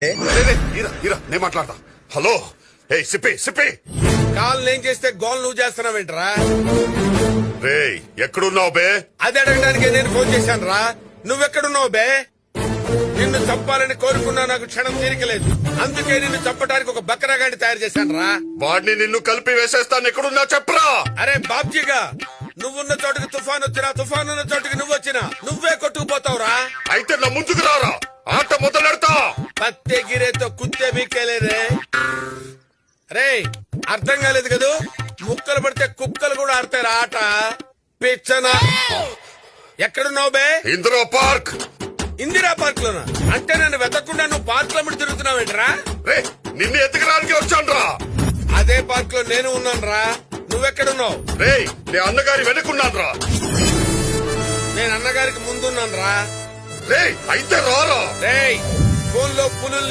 నేను మాట్లాడతా. హలో, ఏ సిప్పి సిప్పి, కాల్ నేను చేస్తే గోల్ నువ్వు చేస్తున్నావేంట్రా? రే ఎక్కడున్నావు బే? అది అడగడానికి నేను ఫోన్ చేశాను రా. నువ్వెక్కడున్నావు బే? నిన్ను చంపాలని కోరుకున్నా, నాకు క్షణం తీరికలేదు. అందుకే నిన్ను చంపడానికి ఒక బక్రాగాడిని తయారు చేశాను రా. వాడిని నిన్ను కలిపి వేసేస్తాను. ఎక్కడున్నా చెప్పరా? అరే బాబ్జీగా, నువ్వున్న చోటుకి తుఫాన్ వచ్చినా, తుఫాన్ ఉన్న చోటుకి నువ్వు వచ్చినా నువ్వే కొట్టుకుపోతావురా. అయితే నా ముందుకు రారా, ఆట మొదలెడతా. పత్తే గిరేతో కుత్తే బీకేలేరే. రే అర్థం కాలేదు కదూ? ముక్కలు పడితే కుక్కలు కూడా ఆడతారు ఆట. పిచ్చనా? ఎక్కడున్నావు బే? ఇందిరా పార్క్. ఇందిరా పార్క్ లోనా? అంటే నన్ను వెతకుండా నువ్వు పార్క్ లో తిరుగుతున్నావేంట్రా? రే నిన్ను ఎత్తుకరానికి వచ్చాను రా. అదే పార్క్ లో నేను ఉన్నాను రా. నువ్వెక్కడున్నావు? రే నేను అన్నగారి వెనుకున్నాను రా. నేను అన్నగారికి ముందున్నాను రా. రే అయితే రారా. రే ఫోన్ లో పులుల్ని